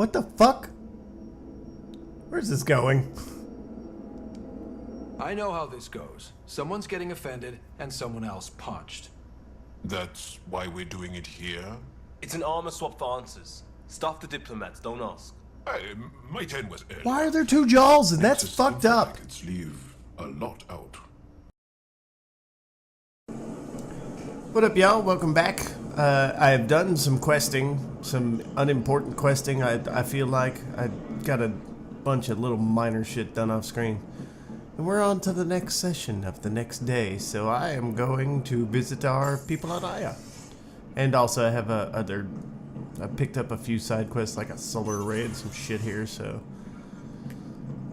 What the fuck? Where's this going? I know how this goes. Someone's getting offended, and someone else punched. That's why we're doing it here? It's an armor swap for answers. Stuff the diplomats, don't ask. My turn was early. Why are there two Jaws? And that's Access fucked info up. packets leave a lot out. What up, y'all? Welcome back. I've done some questing, some unimportant questing. I feel like I got a bunch of little minor shit done off screen. And we're on to the next session of the next day, so I am going to visit our people at Aya. And also I have I picked up a few side quests like a solar array and some shit here, so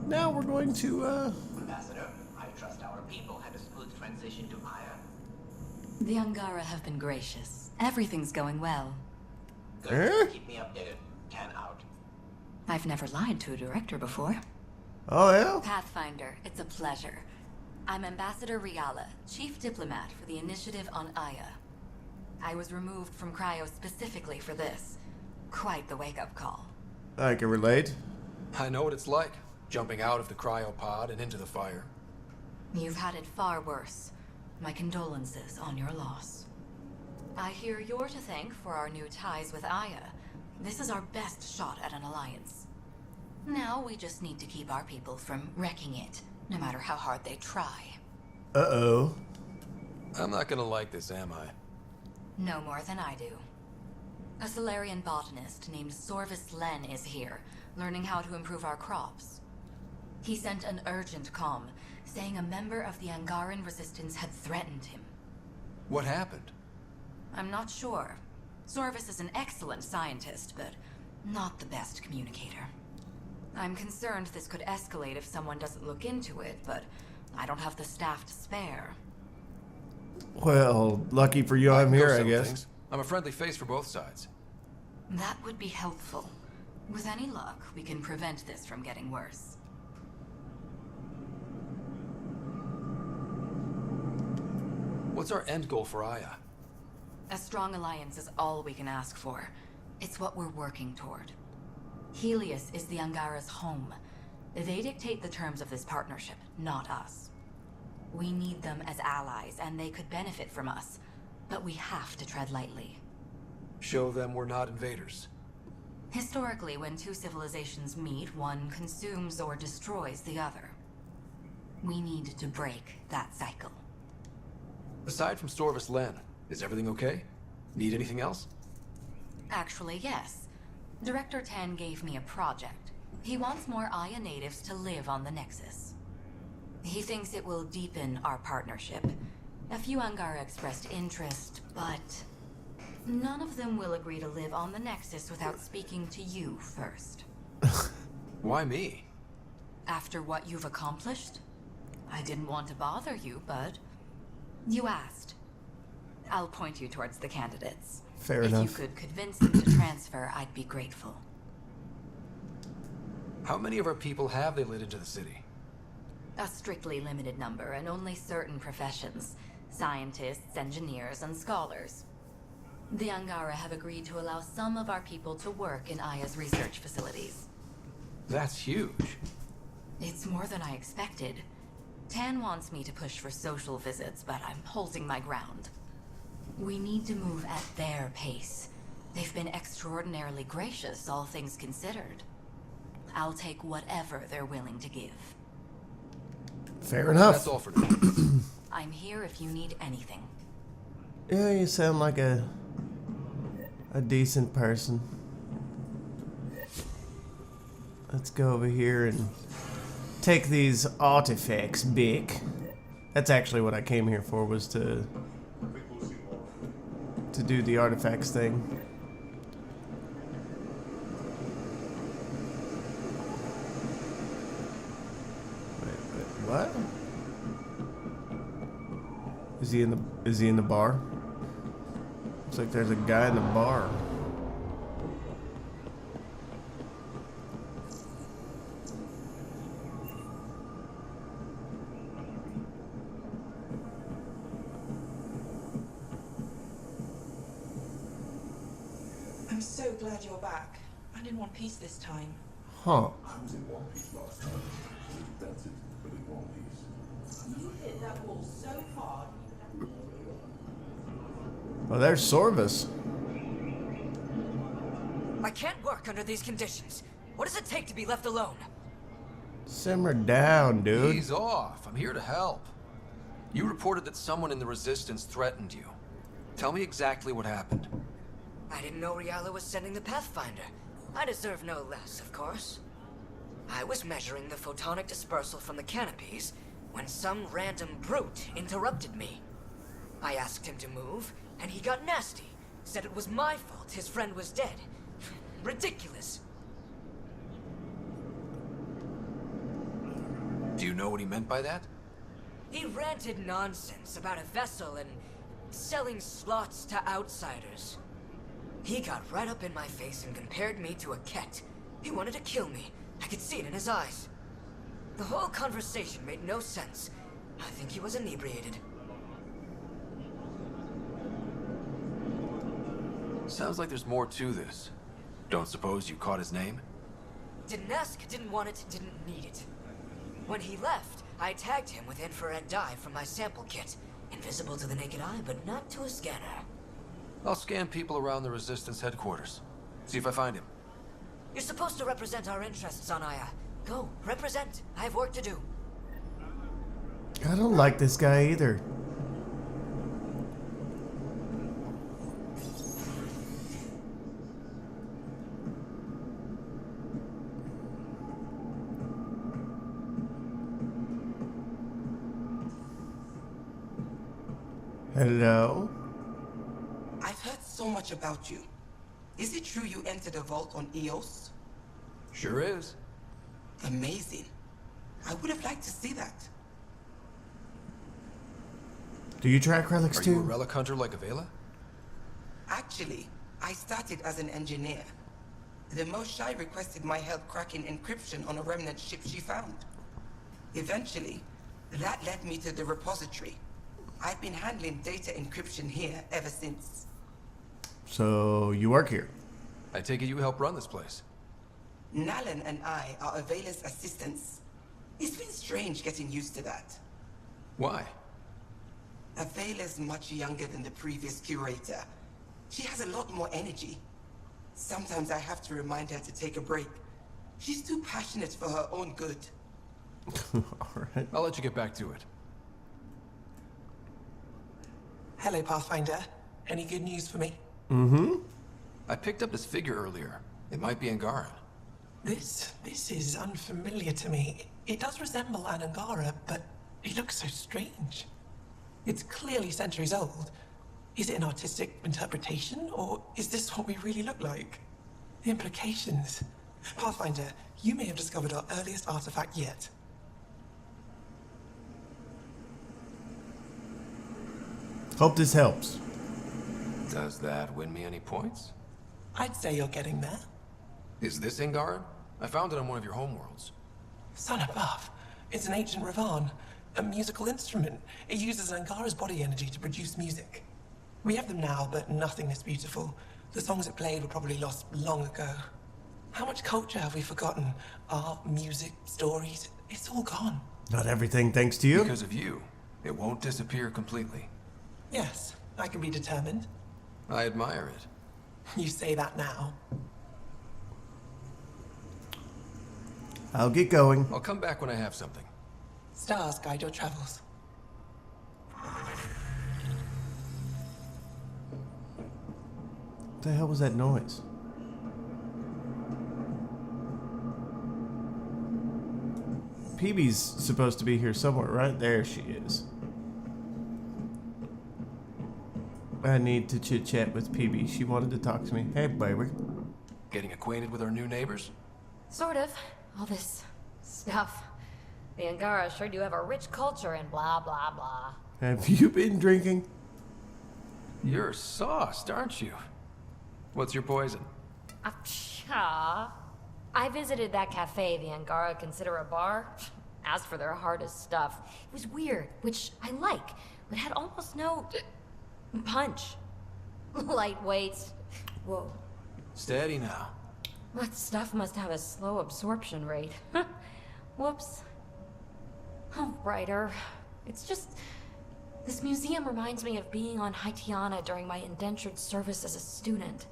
now we're going to Ambassador, I trust our people had a smooth transition to Aya. The Angara have been gracious. Everything's going well. Good. Keep me updated. Can out. I've never lied to a director before. Oh yeah? Pathfinder, it's a pleasure. I'm Ambassador Riala, Chief Diplomat for the Initiative on Aya. I was removed from Cryo specifically for this. Quite the wake-up call. I can relate. I know what it's like, jumping out of the cryopod and into the fire. You've had it far worse. My condolences on your loss. I hear you're to thank for our new ties with Aya. This is our best shot at an alliance. Now we just need to keep our people from wrecking it, no matter how hard they try. Uh-oh. I'm not gonna like this, am I? No more than I do. A Solarian botanist named Sorvis Len is here, learning how to improve our crops. He sent an urgent comm, saying a member of the Angaran resistance had threatened him. What happened? I'm not sure. Sorvis is an excellent scientist, but not the best communicator. I'm concerned this could escalate if someone doesn't look into it, but I don't have the staff to spare. Well, lucky for you, I I'm can go here, I settle guess. things. I'm a friendly face for both sides. That would be helpful. With any luck, we can prevent this from getting worse. What's our end goal for Aya? A strong alliance is all we can ask for. It's what we're working toward. Helios is the Angara's home. They dictate the terms of this partnership, not us. We need them as allies, and they could benefit from us. But we have to tread lightly. Show them we're not invaders. Historically, when two civilizations meet, one consumes or destroys the other. We need to break that cycle. Aside from Sorvis Len, is everything okay? Need anything else? Actually, yes. Director Tan gave me a project. He wants more Aya natives to live on the Nexus. He thinks it will deepen our partnership. A few Angara expressed interest, but none of them will agree to live on the Nexus without speaking to you first. Why me? After what you've accomplished? I didn't want to bother you, but you asked. I'll point you towards the candidates. Fair If enough. you could convince them to transfer, I'd be grateful. How many of our people have they let into the city? A strictly limited number, and only certain professions. Scientists, engineers, and scholars. The Angara have agreed to allow some of our people to work in Aya's research facilities. That's huge. It's more than I expected. Tan wants me to push for social visits, but I'm holding my ground. We need to move at their pace. They've been extraordinarily gracious, all things considered. I'll take whatever they're willing to give. Fair enough. That's all for now. I'm here if you need anything. Yeah, you sound like a decent person. Let's go over here and take these artifacts back. That's actually what I came here for, was to do the artifacts thing. Wait, what? Is he in the bar? Looks like there's a guy in the bar. I'm so glad you're back. I And in one piece this time. Huh. I was in one piece last time. That's it, but in one piece. You hit that wall so hard. Well, there's Sorvis. I can't work under these conditions. What does it take to be left alone? Simmer down, dude. Ease off. I'm here to help. You reported that someone in the Resistance threatened you. Tell me exactly what happened. I didn't know Riala was sending the Pathfinder. I deserve no less, of course. I was measuring the photonic dispersal from the canopies when some random brute interrupted me. I asked him to move, and he got nasty. Said it was my fault his friend was dead. Ridiculous. Do you know what he meant by that? He ranted nonsense about a vessel and selling slots to outsiders. He got right up in my face and compared me to a cat. He wanted to kill me. I could see it in his eyes. The whole conversation made no sense. I think he was inebriated. Sounds like there's more to this. Don't suppose you caught his name? Didn't ask, didn't want it, didn't need it. When he left, I tagged him with infrared dye from my sample kit. Invisible to the naked eye, but not to a scanner. I'll scan people around the Resistance headquarters. See if I find him. You're supposed to represent our interests on Aya. Go, represent. I have work to do. I don't like this guy either. Hello? I've heard so much about you. Is it true you entered a vault on Eos? Sure is. Amazing. I would have liked to see that. Do you track relics Are you a too? relic hunter like Avela? Actually, I started as an engineer. The Moshae requested my help cracking encryption on a remnant ship she found. Eventually, that led me to the repository. I've been handling data encryption here ever since. So you work here? I take it you help run this place. Nalan and I are Avela's assistants. It's been strange getting used to that. Why? Avela's much younger than the previous curator. She has a lot more energy. Sometimes I have to remind her to take a break. She's too passionate for her own good. Alright. I'll let you get back to it. Hello, Pathfinder. Any good news for me? Mm-hmm. I picked up this figure earlier. It might be Angaran. This is unfamiliar to me. It does resemble an Angara, but it looks so strange. It's clearly centuries old. Is it an artistic interpretation, or is this what we really look like? The implications. Pathfinder, you may have discovered our earliest artifact yet. Hope this helps. Does that win me any points? I'd say you're getting there. Is this Angaran? I found it on one of your homeworlds. Son above. It's an ancient Ravan, a musical instrument. It uses Angara's body energy to produce music. We have them now, but nothing this beautiful. The songs it played were probably lost long ago. How much culture have we forgotten? Art, music, stories, it's all gone. Not everything thanks to you. Because of you, it won't disappear completely. Yes, I can be determined. I admire it. You say that now. I'll get going. I'll come back when I have something. Stars guide your travels. What the hell was that noise? PB's supposed to be here somewhere, right? There she is. I need to chit chat with PB. She wanted to talk to me. Hey, baby. Getting acquainted with our new neighbors? Sort of. All this stuff. The Angara sure do have a rich culture and blah, blah, blah. Have you been drinking? You're sauced, aren't you? What's your poison? I visited that cafe the Angara consider a bar. Asked for their hardest stuff. It was weird, which I like, but had almost no punch. Lightweight. Whoa. Steady now. That stuff must have a slow absorption rate. Whoops. Oh, Ryder. It's just... This museum reminds me of being on Haitiana during my indentured service as a student.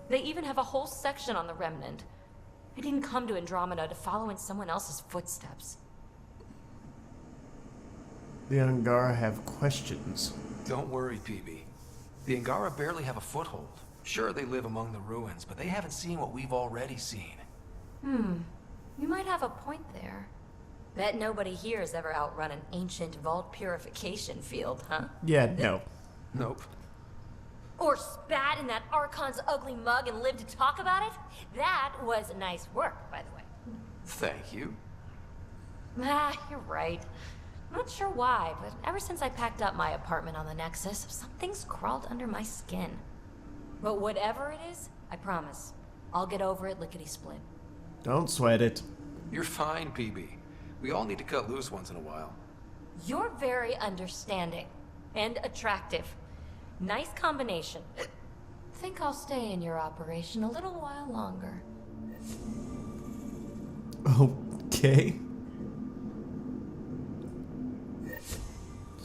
They even have a whole section on the Remnant. I didn't come to Andromeda to follow in someone else's footsteps. The Angara have questions. Don't worry, PB. The Angara barely have a foothold. Sure, they live among the ruins, but they haven't seen what we've already seen. You might have a point there. Bet nobody here has ever outrun an ancient vault purification field, huh? Yeah, no. Nope. Or spat in that Archon's ugly mug and lived to talk about it? That was nice work, by the way. Thank you. Ah, you're right. Not sure why, but ever since I packed up my apartment on the Nexus, something's crawled under my skin. But whatever it is, I promise, I'll get over it lickety-split. Don't sweat it. You're fine, PB. We all need to cut loose once in a while. You're very understanding and attractive. Nice combination. Think I'll stay in your operation a little while longer. Okay.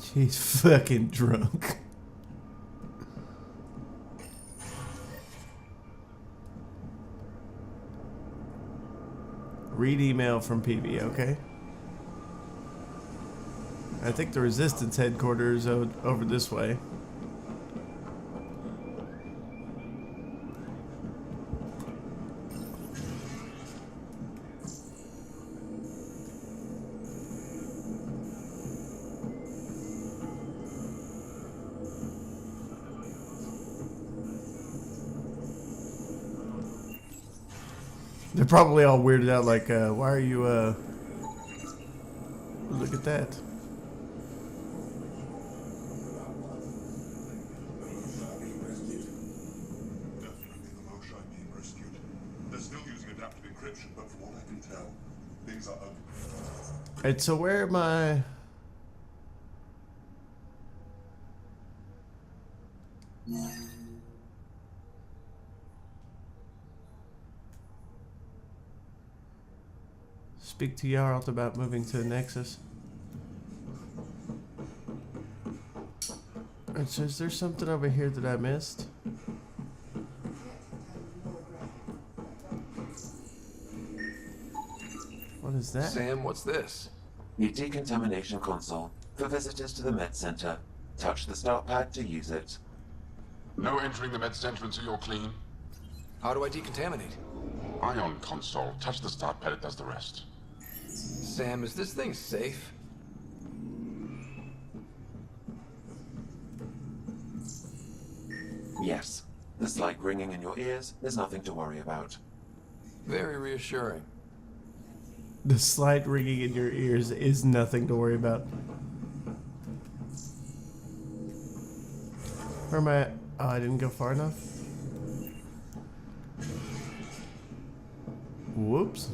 She's fucking drunk. Read email from PB, okay? I think the Resistance headquarters over this way. They're probably all weirded out, like, why are you, look at that. Definitely the Moshae being rescued. They're still using adaptive encryption, but from what I can tell, things are ugly. Alright, so where am I? Speak to Yarlt about moving to the Nexus. Alright, so is there something over here that I missed? What is that? Sam, what's this? The decontamination console for visitors to the med center. Touch the start pad to use it. No entering the med center until you're clean. How do I decontaminate? Ion console. Touch the start pad, it does the rest. Sam, is this thing safe? Yes. The slight ringing in your ears is nothing to worry about. Very reassuring. The slight ringing in your ears is nothing to worry about. Where am I? Oh, I didn't go far enough. Whoops.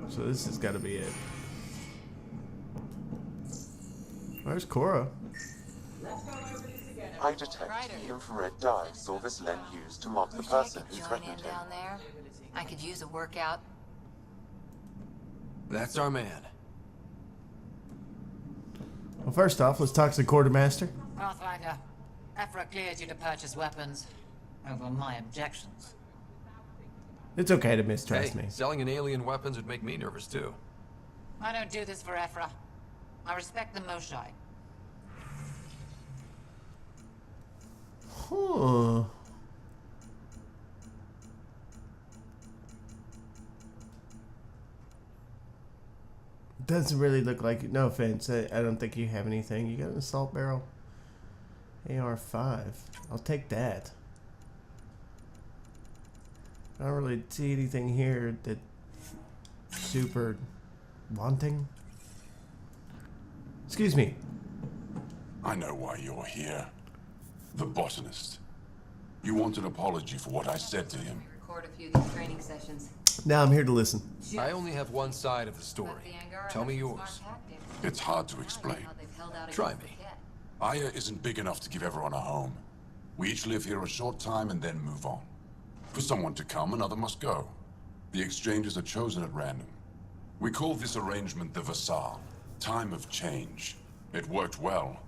So this has got to be it. Where's Cora? I detect the infrared dye Silvis Len used to mark the person who threatened him. Down there. I could use a workout. That's our man. Well, first off, let's talk to the quartermaster. Pathfinder, Ephra clears you to purchase weapons over my objections. It's okay to mistrust me. Selling an alien weapons would make me nervous too. I don't do this for Ephra. I respect the Moshae. Huh. Doesn't really look like it. No offense. I don't think you have anything. You got an assault barrel? AR-5. I'll take that. I don't really see anything here that super wanting. Excuse me. I know why you're here. The botanist. You want an apology for what I said to him. Record a few of these training sessions. Now I'm here to listen. I only have one side of the story. Tell me yours. It's hard to explain. Try me. Aya isn't big enough to give everyone a home. We each live here a short time and then move on. For someone to come, another must go. The exchanges are chosen at random. We call this arrangement the Vassal, time of change. It worked well,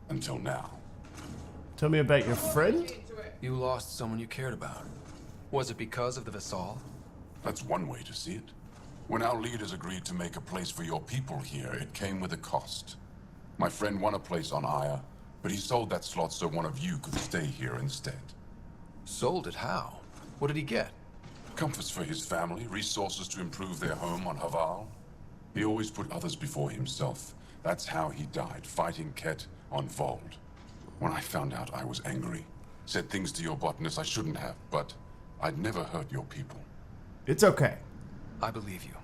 until now. Tell me about your friend? You lost someone you cared about. Was it because of the Vassal? That's one way to see it. When our leaders agreed to make a place for your people here, it came with a cost. My friend won a place on Aya, but he sold that slot so one of you could stay here instead. Sold it how? What did he get? Comforts for his family, resources to improve their home on Haval. He always put others before himself. That's how he died, fighting Ket on Vold. When I found out, I was angry. Said things to your botanist I shouldn't have, but I'd never hurt your people. It's okay. I believe you.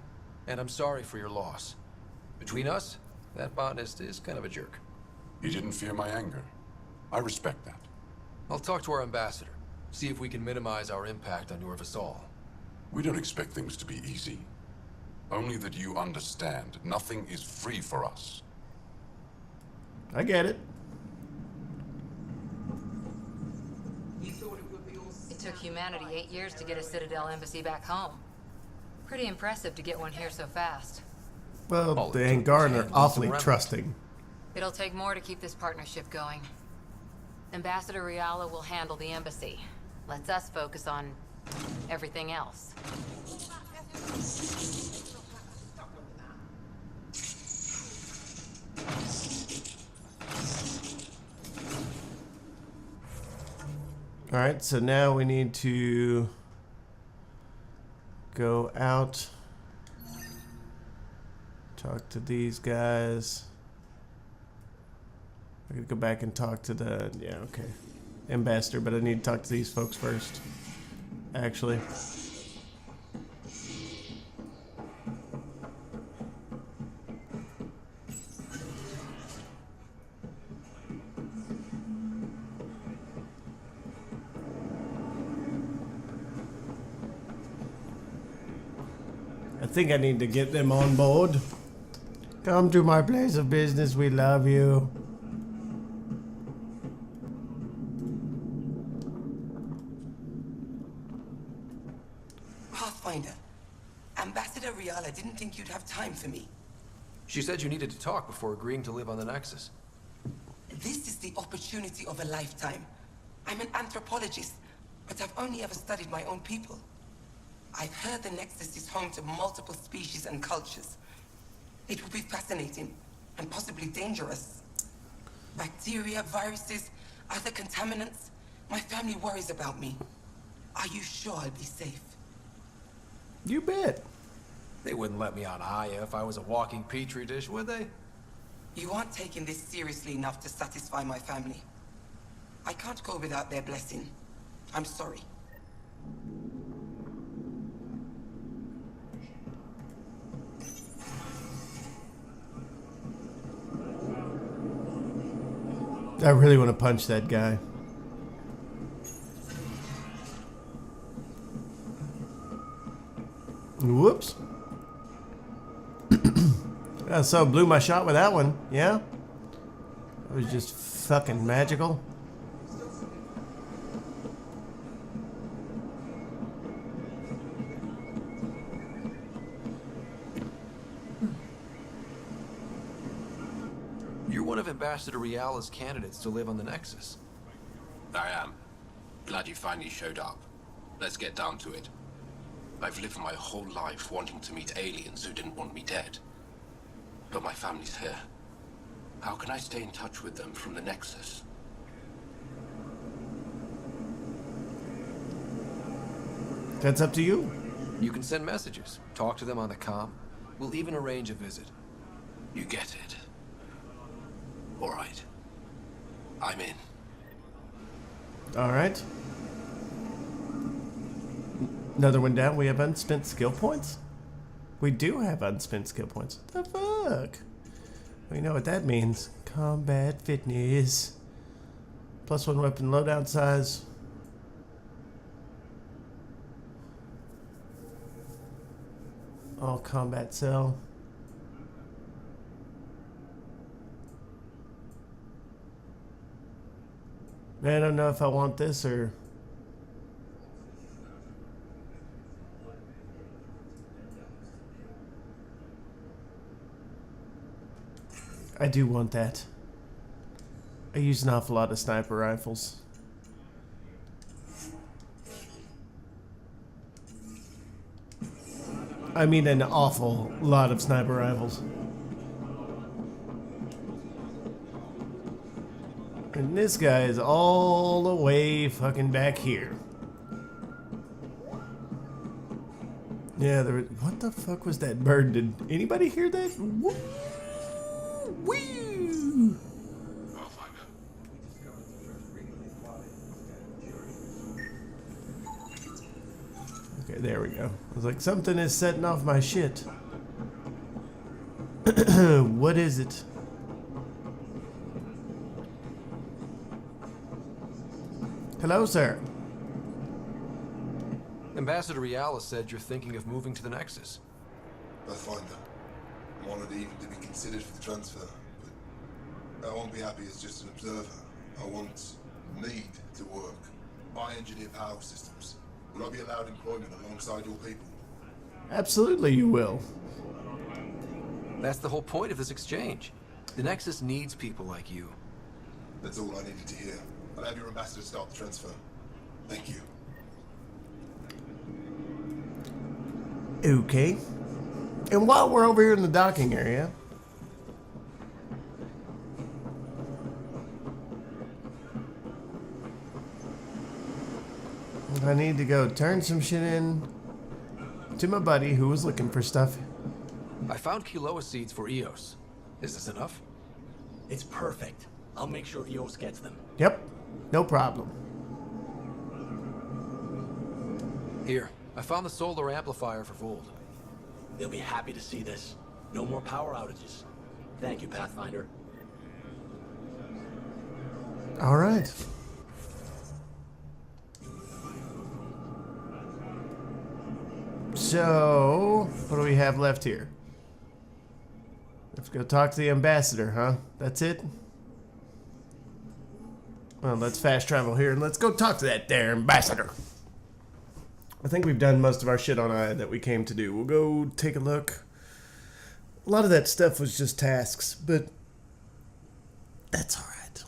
And I'm sorry for your loss. Between us, that botanist is kind of a jerk. He didn't fear my anger. I respect that. I'll talk to our ambassador. See if we can minimize our impact on your Vassal. We don't expect things to be easy. Only that you understand, nothing is free for us. I get it. It took humanity 8 years to get a Citadel embassy back home. Pretty impressive to get one here so fast. Well, the Angaran are awfully trusting. It'll take more to keep this partnership going. Ambassador Riala will handle the embassy. Lets us focus on everything else. Alright, so now we need to go out, talk to these guys. I gotta go back and talk to the, yeah, okay, ambassador, but I need to talk to these folks first, actually. I think I need to get them on board. Come to my place of business, we love you. Pathfinder, Ambassador Riala didn't think you'd have time for me. She said you needed to talk before agreeing to live on the Nexus. This is the opportunity of a lifetime. I'm an anthropologist, but I've only ever studied my own people. I've heard the Nexus is home to multiple species and cultures. It will be fascinating and possibly dangerous. Bacteria, viruses, other contaminants. My family worries about me. Are you sure I'll be safe? You bet. They wouldn't let me on Aya if I was a walking petri dish, would they? You aren't taking this seriously enough to satisfy my family. I can't go without their blessing. I'm sorry. I really want to punch that guy. Whoops. So blew my shot with that one, yeah? It was just fucking magical. You're one of Ambassador Riala's candidates to live on the Nexus. I am. Glad you finally showed up. Let's get down to it. I've lived my whole life wanting to meet aliens who didn't want me dead. But my family's here. How can I stay in touch with them from the Nexus? That's up to you. You can send messages, talk to them on the comm. We'll even arrange a visit. You get it. All right. I'm in. All right. Another one down. We have unspent skill points? We do have unspent skill points. What the fuck? We know what that means. Combat fitness. +1 weapon loadout size. All combat cell. Man, I don't know if I want this or... I do want that. I use an awful lot of sniper rifles. I mean an awful lot of sniper rifles. And this guy is all the way fucking back here. Yeah, what the fuck was that bird? Did anybody hear that? Woo! Woo! Okay, there we go. I was like, something is setting off my shit. What is it? Hello, sir. Ambassador Riala said you're thinking of moving to the Nexus. Pathfinder. I'm honored even to be considered for the transfer, but I won't be happy as just an observer. Need to work. I engineer power systems. Will I be allowed employment alongside your people? Absolutely you will. That's the whole point of this exchange. The Nexus needs people like you. That's all I needed to hear. I'll have your ambassador start the transfer. Thank you. Okay. And while we're over here in the docking area, I need to go turn some shit in to my buddy who was looking for stuff. I found Kiloa seeds for Eos. Is this enough? It's perfect. I'll make sure Eos gets them. Yep, no problem. Here, I found the solar amplifier for Vold. They'll be happy to see this. No more power outages. Thank you, Pathfinder. All right. So, what do we have left here? Let's go talk to the ambassador, huh? That's it? Well, let's fast travel here and let's go talk to that there ambassador. I think we've done most of our shit on Aya that we came to do. We'll go take a look. A lot of that stuff was just tasks, but that's alright.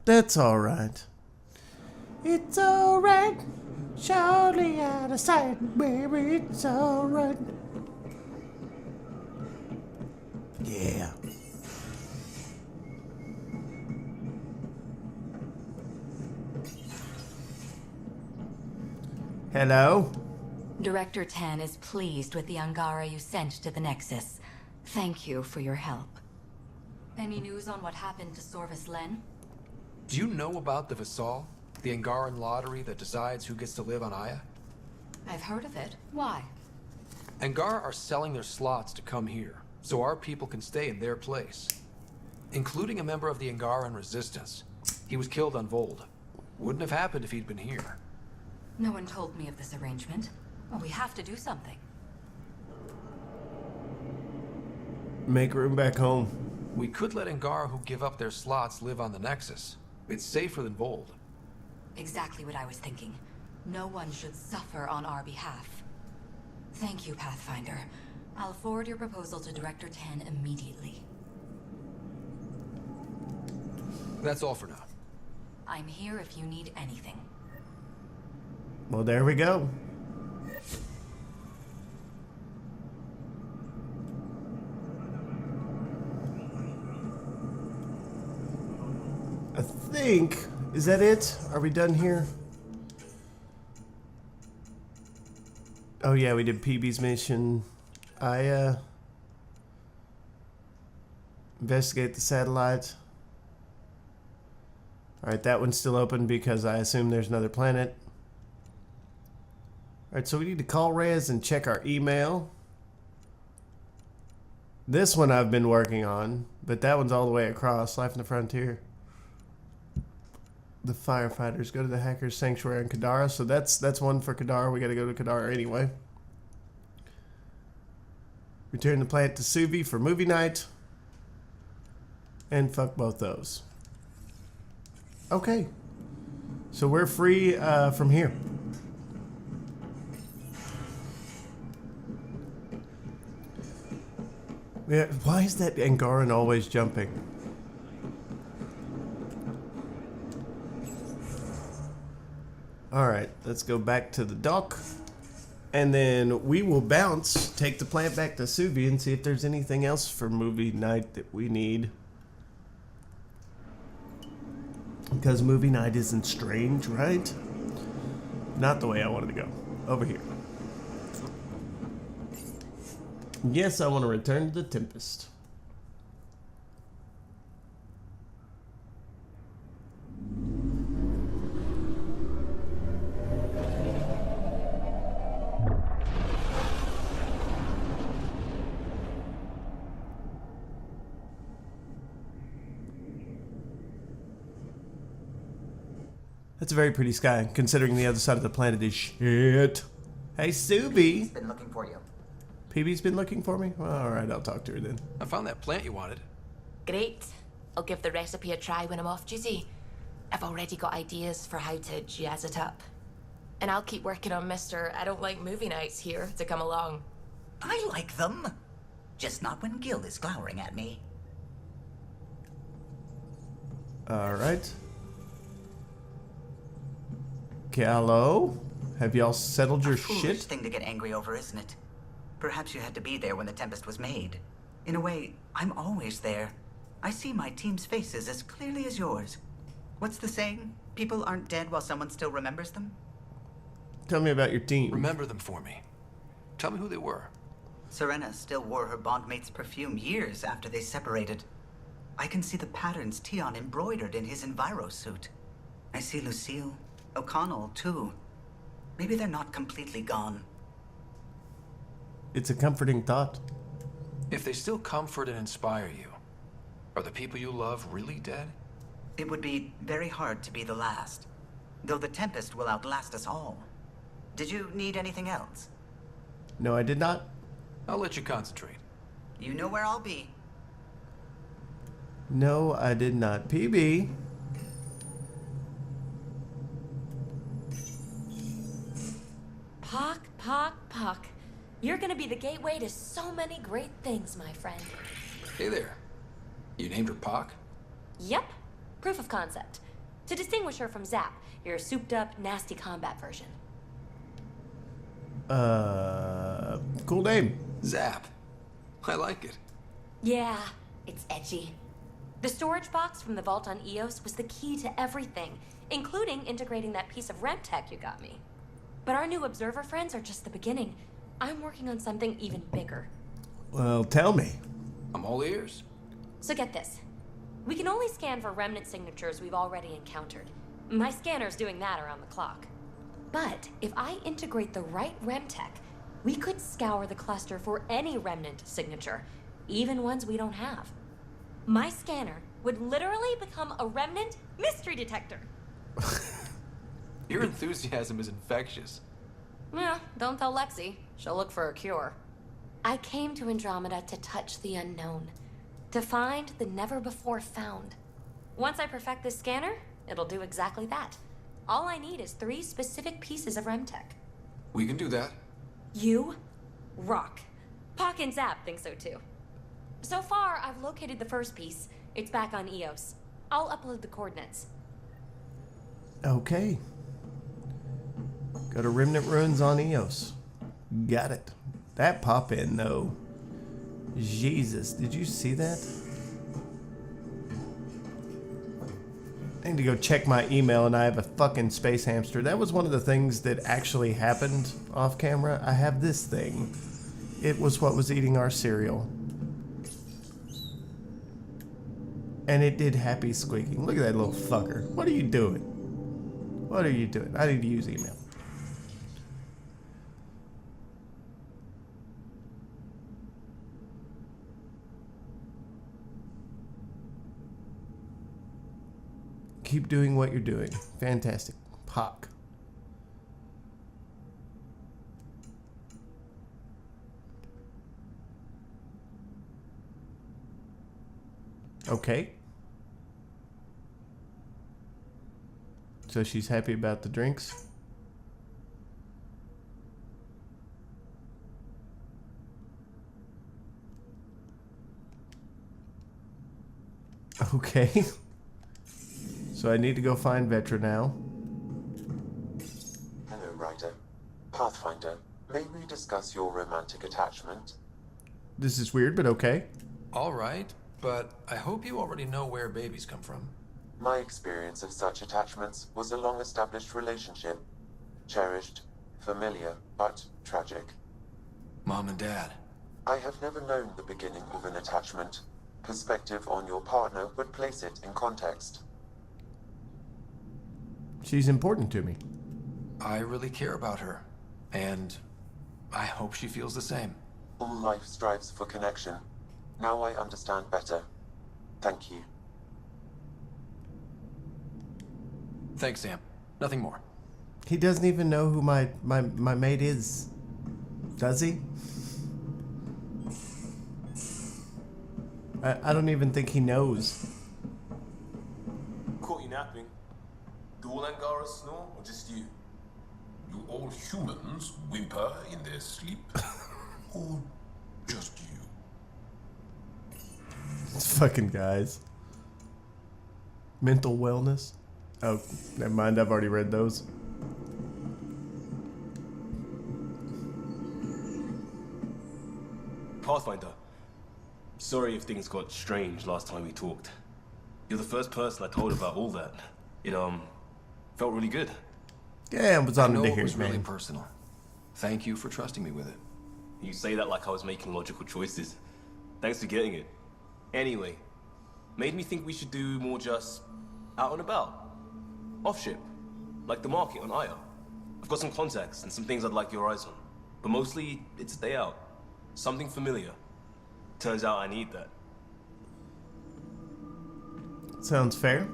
That's alright. It's alright. Surely out of sight, baby, it's alright. Yeah. Hello? Director 10 is pleased with the Angara you sent to the Nexus. Thank you for your help. Any news on what happened to Sorvis Len? Do you know about the Visal? The Angaran lottery that decides who gets to live on Aya? I've heard of it. Why? Angara are selling their slots to come here, so our people can stay in their place. Including a member of the Angaran resistance. He was killed on Vold. Wouldn't have happened if he'd been here. No one told me of this arrangement. Well, we have to do something. Make room back home. We could let Angara who give up their slots live on the Nexus. It's safer than Vold. Exactly what I was thinking. No one should suffer on our behalf. Thank you, Pathfinder. I'll forward your proposal to Director 10 immediately. That's all for now. I'm here if you need anything. Well, there we go. I think, is that it? Are we done here? Oh yeah, we did PB's mission. Investigate the satellite. Alright, that one's still open because I assume there's another planet. Alright, so we need to call Rez and check our email. This one I've been working on, but that one's all the way across. Life in the Frontier. The firefighters go to the hackers' sanctuary in Kadara, so that's one for Kadara. We gotta go to Kadara anyway. Return the plant to Suvi for movie night. And fuck both those. Okay. So we're free from here. Yeah, why is that Angaran always jumping? Alright, let's go back to the dock. And then we will bounce, take the plant back to Suvi and see if there's anything else for movie night that we need. Because movie night isn't strange, right? Not the way I wanted to go. Over here. Yes, I want to return to the Tempest. That's a very pretty sky, considering the other side of the planet is shit. Hey, Subi. Been looking for you. PB's been looking for me? Well, alright, I'll talk to her then. I found that plant you wanted. Great. I'll give the recipe a try when I'm off duty. I've already got ideas for how to jazz it up. And I'll keep working on Mr. I don't like movie nights here to come along. I like them. Just not when Gil is glowering at me. Alright. Hello? Have y'all settled your Foolish shit? thing to get angry over, isn't it? Perhaps you had to be there when the Tempest was made. In a way, I'm always there. I see my team's faces as clearly as yours. What's the saying? People aren't dead while someone still remembers them? Tell me about your team. Remember them for me. Tell me who they were. Serena still wore her bondmate's perfume years after they separated. I can see the patterns Tion embroidered in his Enviro suit. I see Lucille, O'Connell, too. Maybe they're not completely gone. It's a comforting thought. If they still comfort and inspire you, are the people you love really dead? It would be very hard to be the last. Though the Tempest will outlast us all. Did you need anything else? No, I did not. I'll let you concentrate. You know where I'll be. No, I did not. PB. Pock. You're gonna be the gateway to so many great things, my friend. Hey there. You named her Pac? Yep. Proof of concept. To distinguish her from Zap, your souped-up, nasty combat version. Cool name. Zap. I like it. Yeah, it's edgy. The storage box from the vault on Eos was the key to everything, including integrating that piece of REM tech you got me. But our new observer friends are just the beginning. I'm working on something even bigger. Well, tell me. I'm all ears. So get this. We can only scan for remnant signatures we've already encountered. My scanner's doing that around the clock. But if I integrate the right REM tech, we could scour the cluster for any remnant signature, even ones we don't have. My scanner would literally become a remnant mystery detector. Your enthusiasm is infectious. Yeah, don't tell Lexi. She'll look for a cure. I came to Andromeda to touch the unknown. To find the never-before-found. Once I perfect this scanner, it'll do exactly that. All I need is 3 specific pieces of REM tech. We can do that. You rock. Pock and Zap think so too. So far, I've located the first piece. It's back on Eos. I'll upload the coordinates. Okay. Go to Remnant Ruins on Eos. Got it. That pop in though. Jesus, did you see that? I need to go check my email and I have a fucking space hamster. That was one of the things that actually happened off camera. I have this thing. It was what was eating our cereal. And it did happy squeaking. Look at that little fucker. What are you doing? What are you doing? I need to use email. Keep doing what you're doing. Fantastic. Pock. Okay. So she's happy about the drinks. Okay. So I need to go find Vetra now. Hello, Ryder. Pathfinder, may we discuss your romantic attachment? This is weird, but okay. All right, but I hope you already know where babies come from. My experience of such attachments was a long-established relationship. Cherished, familiar, but tragic. Mom and Dad. I have never known the beginning of an attachment. Perspective on your partner would place it in context. She's important to me. I really care about her, and I hope she feels the same. All life strives for connection. Now I understand better. Thank you. Thanks, Sam. Nothing more. He doesn't even know who my mate is. Does he? I don't even think he knows. Caught you napping. Do all Angara snore, or just you? Do all humans whimper in their sleep? Or just you? These fucking guys. Mental wellness. Oh, never mind. I've already read those. Pathfinder, sorry if things got strange last time we talked. You're the first person I told about all that. It, felt really good. Yeah, it was on I know the it was Dickers, really man. personal. Thank you for trusting me with it. You say that like I was making logical choices. Thanks for getting it. Anyway, made me think we should do more just out and about. Off ship. Like the market on Aya. I've got some contacts and some things I'd like your eyes on. But mostly, it's a day out. Something familiar. Turns out I need that. Sounds fair.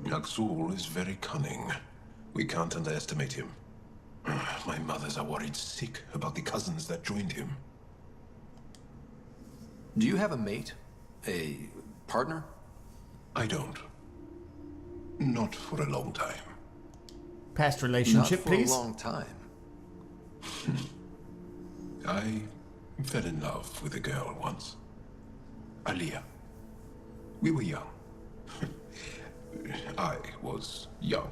Yaksul is very cunning. We can't underestimate him. My mothers are worried sick about the cousins that joined him. Do you have a mate? A partner? I don't. Not for a long time. Past relationship, Not for please. a long time. I fell in love with a girl once. Aliyah. We were young. I was young.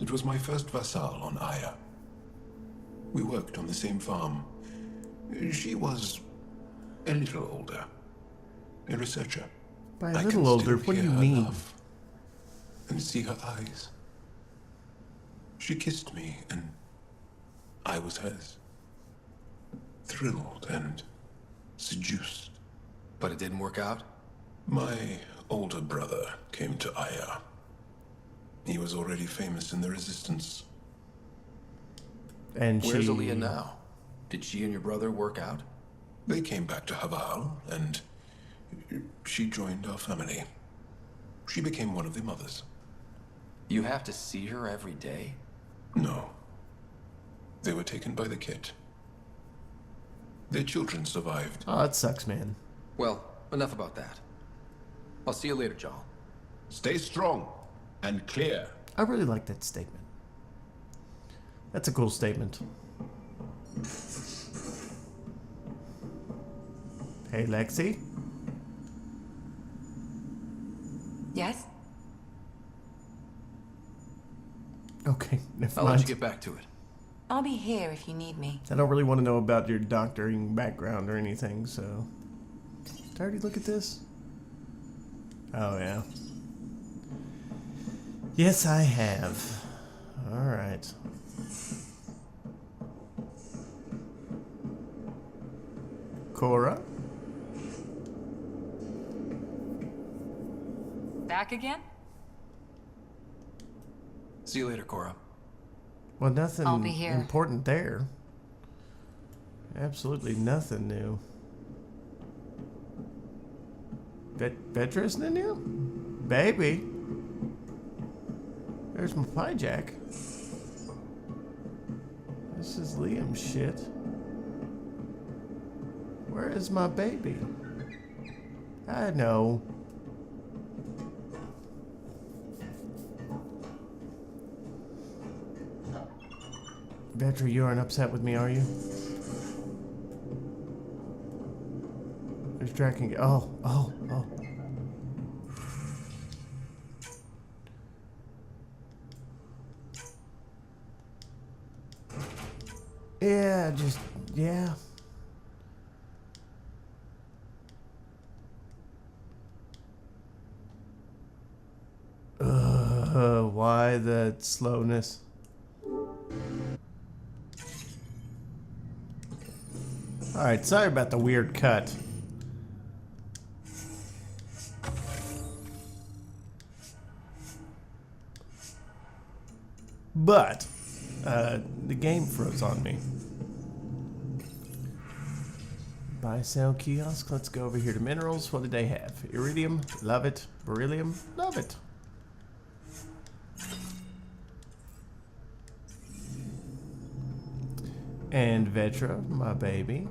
It was my first vassal on Aya. We worked on the same farm. She was a little older. A researcher. By I a little can older, still what do hear you her mean? laugh and see her eyes. She kissed me and I was hers. Thrilled and seduced. But it didn't work out? My older brother came to Aya. He was already famous in the Resistance. And Where's she... Aaliyah now? Did she and your brother work out? They came back to Haval, and she joined our family. She became one of the mothers. You have to see her every day? No. They were taken by the kit. Their children survived. Oh, that sucks, man. Well, enough about that. I'll see you later, Jarl. Stay strong and clear. I really like that statement. That's a cool statement. Hey, Lexi? Yes? Okay, never I'll mind. let you get back to it. I'll be here if you need me. I don't really want to know about your doctoring background or anything, so... Did I already look at this? Oh, yeah. Yes, I have. Alright. Cora? Back again? See you later, Cora. Well, nothing I'll be here. important there. Absolutely nothing new. Vetra's new? Baby. There's my pie jack. This is Liam's shit. Where is my baby? I know. Vetra, you aren't upset with me, are you? Tracking. Oh. Yeah, yeah. Why the slowness? Alright, sorry about the weird cut. But, the game froze on me. Buy, sell, kiosk. Let's go over here to minerals. What did they have? Iridium, love it. Beryllium, love it. And Vetra, my baby.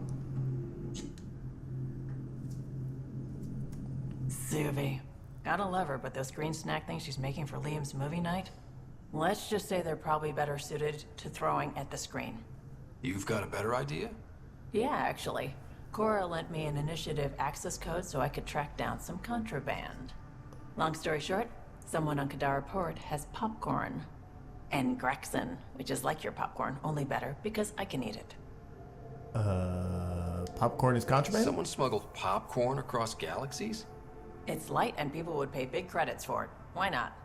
Suvi. Gotta love her, but those green snack things she's making for Liam's movie night? Let's just say they're probably better suited to throwing at the screen. You've got a better idea? Yeah, actually. Cora lent me an initiative access code so I could track down some contraband. Long story short, someone on Kadara Port has popcorn. And Grexon, which is like your popcorn, only better because I can eat it. Popcorn is contraband? Someone smuggled popcorn across galaxies? It's light and people would pay big credits for it. Why not?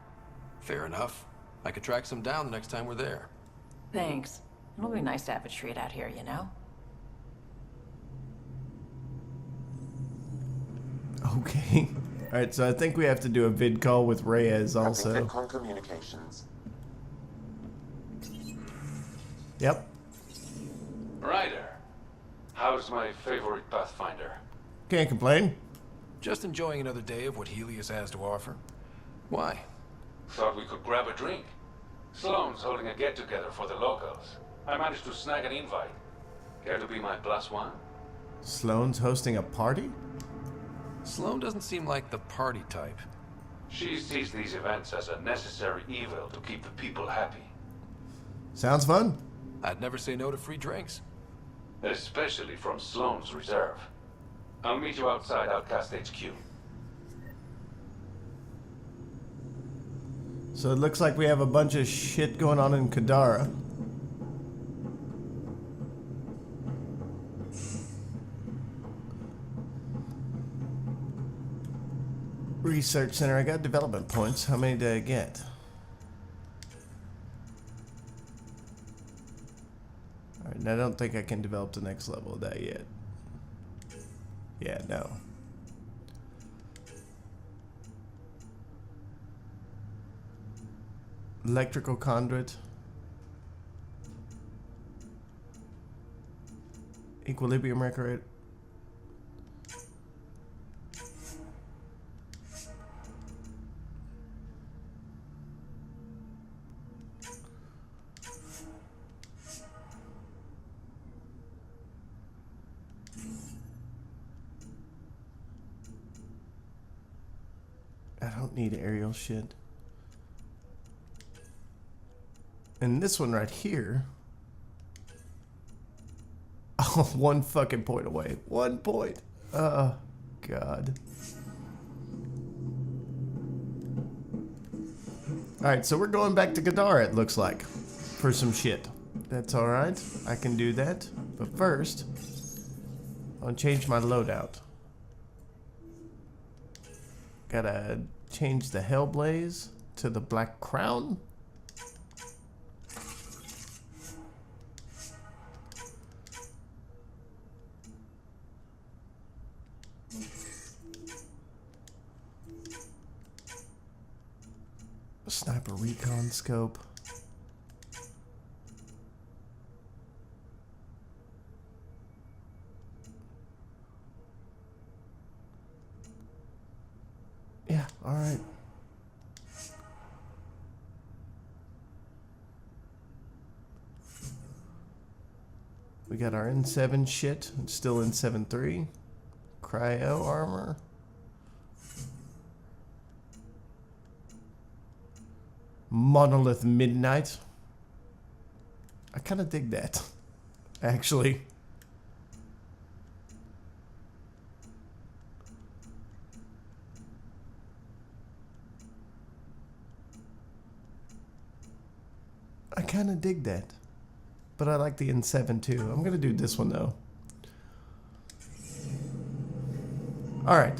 Fair enough. I could track some down the next time we're there. Thanks. It'll be nice to have a treat out here, you know? Okay. Alright, so I think we have to do a vid call with Reyes also. VidCon communications. Yep. Ryder, how's my favorite Pathfinder? Can't complain. Just enjoying another day of what Helios has to offer. Why? Thought we could grab a drink. Sloane's holding a get-together for the locals. I managed to snag an invite. Care to be my +1? Sloane's hosting a party? Sloane doesn't seem like the party type. She sees these events as a necessary evil to keep the people happy. Sounds fun. I'd never say no to free drinks. Especially from Sloane's reserve. I'll meet you outside Outcast HQ. So it looks like we have a bunch of shit going on in Kadara. Research center. I got development points. How many did I get? Alright, and I don't think I can develop the next level of that yet. Yeah, no. Electrical conduit. Equilibrium record. I don't need aerial shit. And this one right here. Oh, 1 fucking point away. 1 point. Oh, God. Alright, so we're going back to Kadara, it looks like. For some shit. That's alright. I can do that. But first, I'll change my loadout. Gotta change the Hellblaze to the Black Crown. Sniper recon scope. Yeah, all right. We got our N7 shit. It's still N7-3. Cryo armor. Monolith Midnight. I kind of dig that, actually. kind of dig that. But I like the N7 too. I'm going to do this one though. Alright.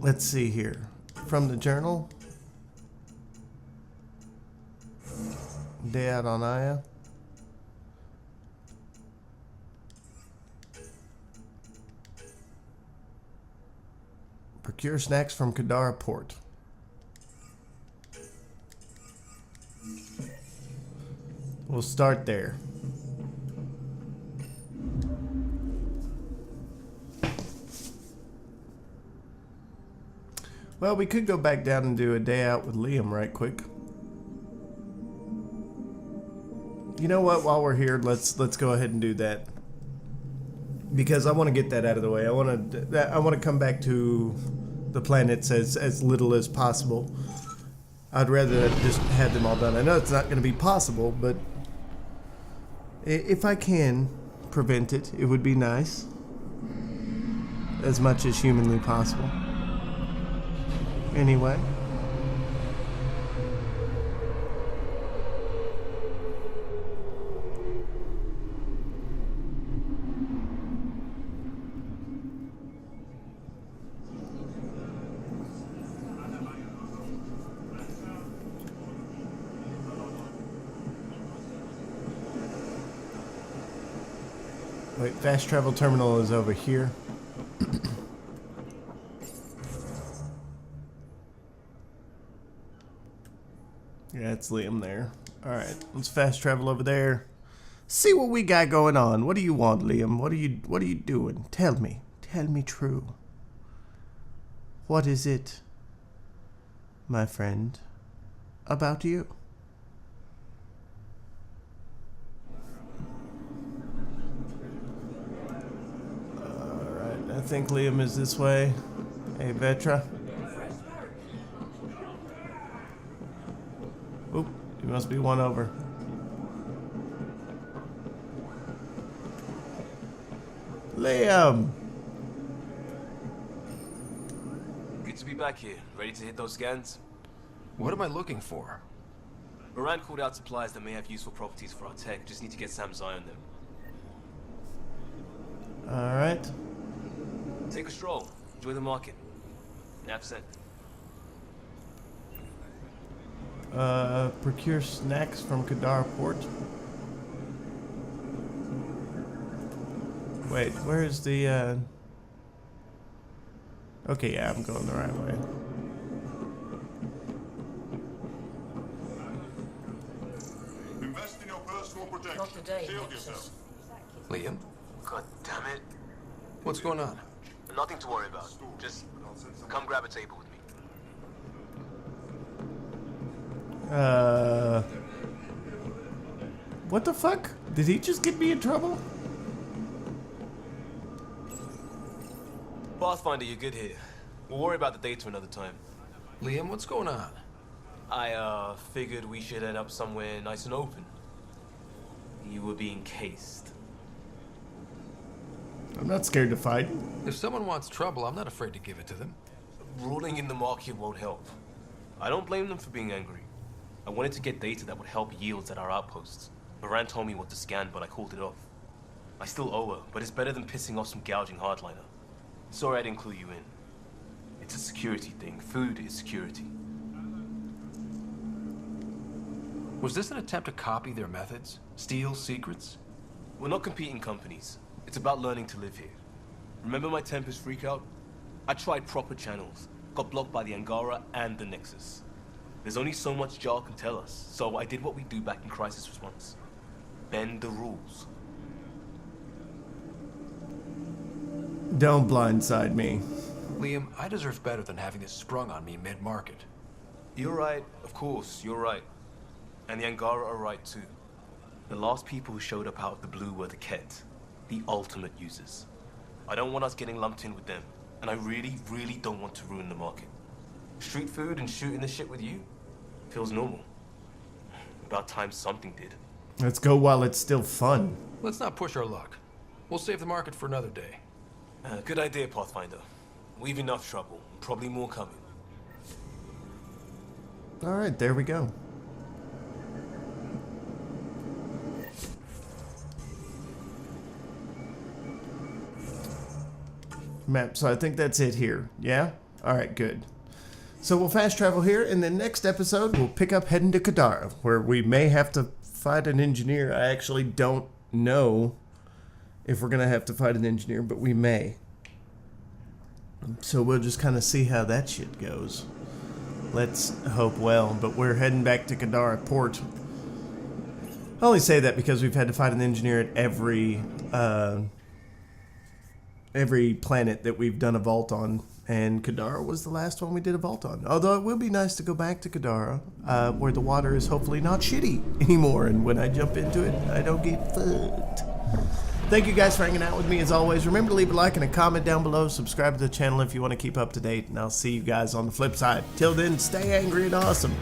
Let's see here. From the journal. Day out on Aya. Procure snacks from Kadara Port. We'll start there. Well, we could go back down and do a day out with Liam right quick. You know what? While we're here, let's go ahead and do that. Because I want to get that out of the way. I want to come back to the planets as little as possible. I'd rather just have them all done. I know it's not going to be possible, but if I can prevent it, it would be nice. As much as humanly possible. Anyway. Wait, fast travel terminal is over here. Yeah, it's Liam there. Alright, let's fast travel over there. See what we got going on. What do you want, Liam? What are you doing? Tell me. Tell me true. What is it, my friend, about you? I think Liam is this way. Hey, Vetra. Oop, he must be one over. Liam! Good to be back here. Ready to hit those scans? What am I looking for? Moran called out supplies that may have useful properties for our tech. Just need to get Sam's eye on them. Alright. Take a stroll. Enjoy the market. Nap sent. Procure snacks from Kadar Port. Wait, where's the, Okay, yeah, I'm going the right way. Invest in your personal protection. Not today, Shield Nexus. yourself. Liam? God damn it. What's going on? Nothing to worry about. Just come grab a table with me. What the fuck? Did he just get me in trouble? Pathfinder, you're good here. We'll worry about the data another time. Liam, what's going on? I, figured we should end up somewhere nice and open. You were being cased. I'm not scared to fight. If someone wants trouble, I'm not afraid to give it to them. Ruling in the market won't help. I don't blame them for being angry. I wanted to get data that would help yields at our outposts. Moran told me what to scan, but I called it off. I still owe her, but it's better than pissing off some gouging hardliner. Sorry I didn't clue you in. It's a security thing. Food is security. Was this an attempt to copy their methods? Steal secrets? We're not competing companies. It's about learning to live here. Remember my Tempest freakout? I tried proper channels. Got blocked by the Angara and the Nexus. There's only so much Jar can tell us, so I did what we do back in crisis response. Bend the rules. Don't blindside me. Liam, I deserve better than having this sprung on me mid-market. You're right, of course, you're right. And the Angara are right too. The last people who showed up out of the blue were the Ket, the ultimate users. I don't want us getting lumped in with them, and I really, really don't want to ruin the market. Street food and shooting the shit with you feels normal. About time something did. Let's go while it's still fun. Let's not push our luck. We'll save the market for another day. Good idea, Pathfinder. We've enough trouble. Probably more coming. Alright, there we go. map. So I think that's it here. Yeah? Alright, good. So we'll fast travel here, and then next episode we'll pick up heading to Kadara, where we may have to fight an engineer. I actually don't know if we're going to have to fight an engineer, but we may. So we'll just kind of see how that shit goes. Let's hope well, but we're heading back to Kadara Port. I only say that because we've had to fight an engineer at every planet that we've done a vault on, and Kadara was the last one we did a vault on. Although it will be nice to go back to Kadara, where the water is hopefully not shitty anymore, and when I jump into it, I don't get fucked. Thank you guys for hanging out with me as always. Remember to leave a like and a comment down below. Subscribe to the channel if you want to keep up to date, and I'll see you guys on the flip side. Till then, stay angry and awesome.